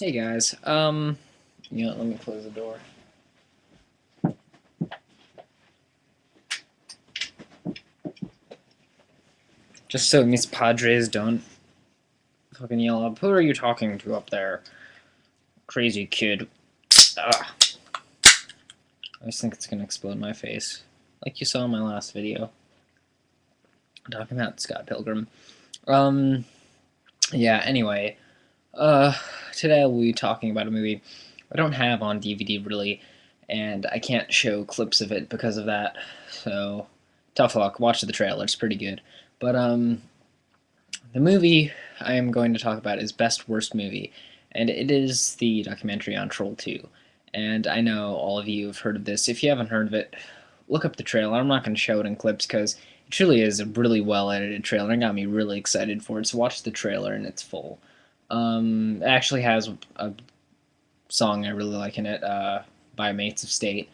Hey guys, let me close the door. Just so Miss Padres don't fucking yell up. Who are you talking to up there? Crazy kid. Ugh. I just think it's gonna explode in my face. Like you saw in my last video. I'm talking about Scott Pilgrim. Um, yeah, anyway. Uh, Today I'll be talking about a movie I don't have on DVD really, and I can't show clips of it because of that. So, tough luck. Watch the trailer, it's pretty good. But, the movie I am going to talk about is Best Worst Movie, and it is the documentary on Troll 2. And I know all of you have heard of this. If you haven't heard of it, look up the trailer. I'm not going to show it in clips because it truly is a really well edited trailer and got me really excited for it. So watch the trailer in its full. It actually has a song I really like in it by Mates of State.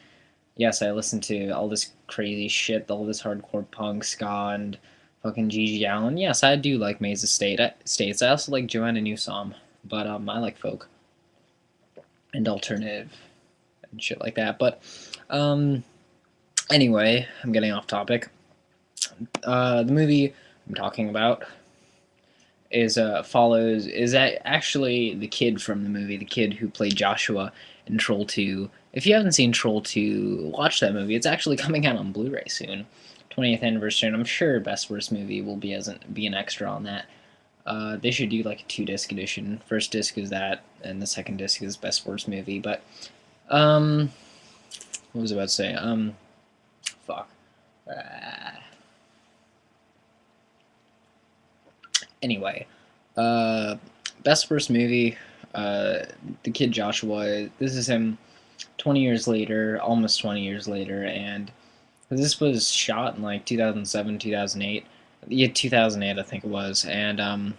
Yes, I listen to all this crazy shit, all this hardcore punk, ska, and fucking Gigi Allen. Yes, I do like Maze of States. I also like Joanna Newsom, but I like folk and alternative and shit like that. But um, anyway, I'm getting off topic. The movie I'm talking about actually the kid from the movie, the kid who played Joshua in Troll 2. If you haven't seen Troll 2, watch that movie. It's actually coming out on Blu-ray soon. 20th anniversary, and I'm sure Best Worst Movie will be an extra on that. They should do like a 2-disc edition. First disc is that, and the second disc is Best Worst Movie. But um, what was I about to say? Fuck. Anyway, uh, Best Worst Movie. The kid Joshua. This is him 20 years later, almost 20 years later, and this was shot in like 2007, 2008. Yeah, 2008, I think it was. And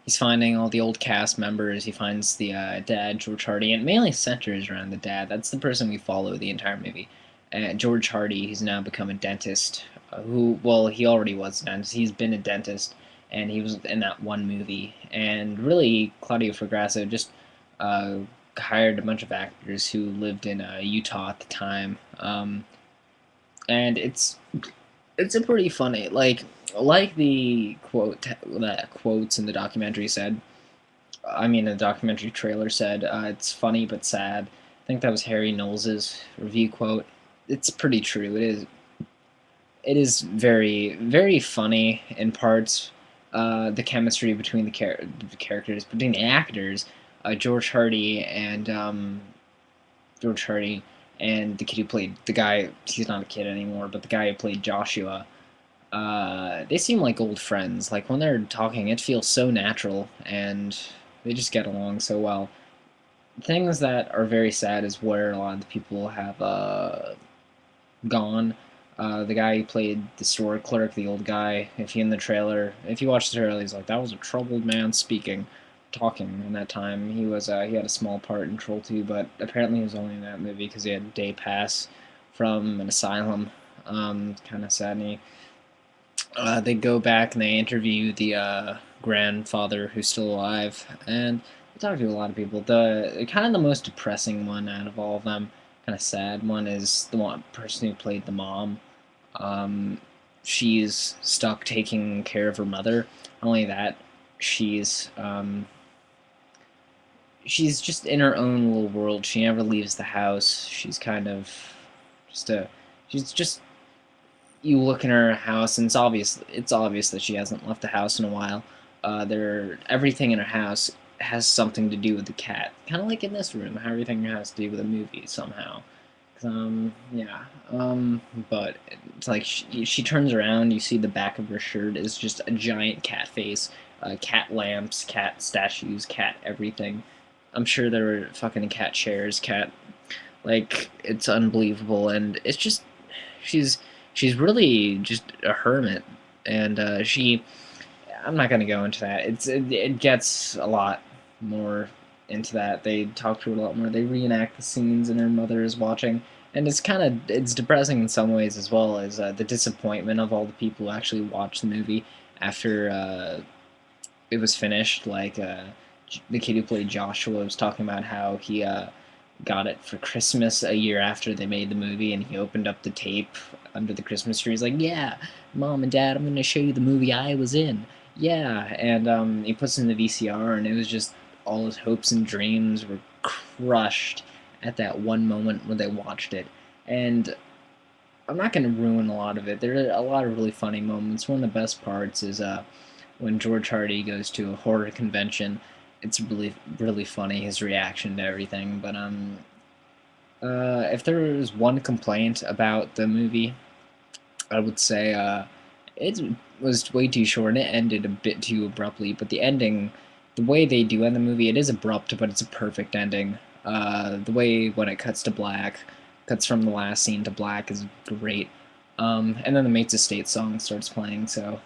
he's finding all the old cast members. He finds the dad, George Hardy, and it mainly centers around the dad. That's the person we follow the entire movie. And George Hardy, he's now become a dentist. Well, he already was a dentist. He's been a dentist, and he was in that one movie. And really, Claudio Fragasso just uh, hired a bunch of actors who lived in Utah at the time. And it's a pretty funny like the quote that quotes in the documentary said. I mean, the documentary trailer said it's funny but sad. I think that was Harry Knowles's review quote. It's pretty true. It is very very funny in parts. The chemistry between the characters, between the actors, George Hardy and George Hardy and the kid who played the guy. He's not a kid anymore, but the guy who played Joshua. They seem like old friends. Like when they're talking, it feels so natural, and they just get along so well. Things that are very sad is where a lot of the people have gone. The guy who played the store clerk, the old guy, if you watch the trailer, he's like, that was a troubled man talking in that time. He had a small part in Troll 2, but apparently he was only in that movie because he had a day pass from an asylum. Kind of sad. And they go back and they interview the grandfather who's still alive, and they talk to a lot of people. The kind of the most depressing one out of all of them, kind of sad one, is the one person who played the mom. Um, she's stuck taking care of her mother. Not only that, she's she's just in her own little world. She never leaves the house. She's kind of just a she's just you look in her house and it's obvious that she hasn't left the house in a while. Everything in her house has something to do with the cat, kind of like in this room, how everything has to do with a movie somehow. Yeah. But it's like she turns around, you see the back of her shirt is just a giant cat face, cat lamps, cat statues, cat everything. I'm sure there were fucking cat chairs, cat like it's unbelievable, and it's just she's she's really just a hermit, and she. I'm not gonna go into that. It gets a lot more into that. They talk to her a lot more. They reenact the scenes, and her mother is watching, and it's depressing in some ways as well as the disappointment of all the people who actually watched the movie after it was finished. the kid who played Joshua was talking about how he got it for Christmas a year after they made the movie, and he opened up the tape under the Christmas tree. He's like, "Yeah, Mom and Dad, I'm going to show you the movie I was in." Yeah, and he puts in the VCR, and it was just all his hopes and dreams were crushed at that one moment when they watched it. And I'm not going to ruin a lot of it. There are a lot of really funny moments. One of the best parts is when George Hardy goes to a horror convention. It's really funny, his reaction to everything. But if there was one complaint about the movie, I would say it was way too short and it ended a bit too abruptly. But the ending, the way they do end the movie, it is abrupt, but it's a perfect ending. The way when it cuts to black, cuts from the last scene to black is great. And then the Mates Estate song starts playing, so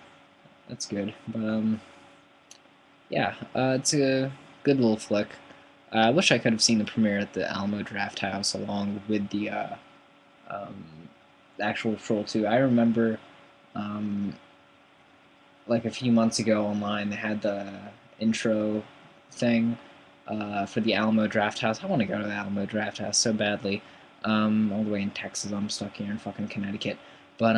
that's good. But yeah, it's a good little flick. I wish I could have seen the premiere at the Alamo Drafthouse along with the um, actual Troll 2. I remember, um, like a few months ago online, they had the intro thing for the Alamo Drafthouse. I want to go to the Alamo Drafthouse so badly. All the way in Texas. I'm stuck here in fucking Connecticut. But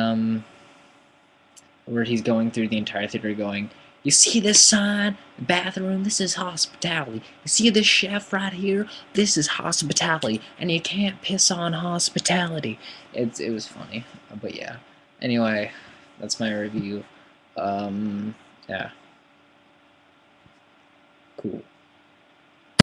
where he's going through the entire theater going, "You see this sign? Bathroom? This is hospitality. You see this chef right here? This is hospitality. And you can't piss on hospitality." It was funny. But yeah. Anyway, that's my review. Yeah. Cool.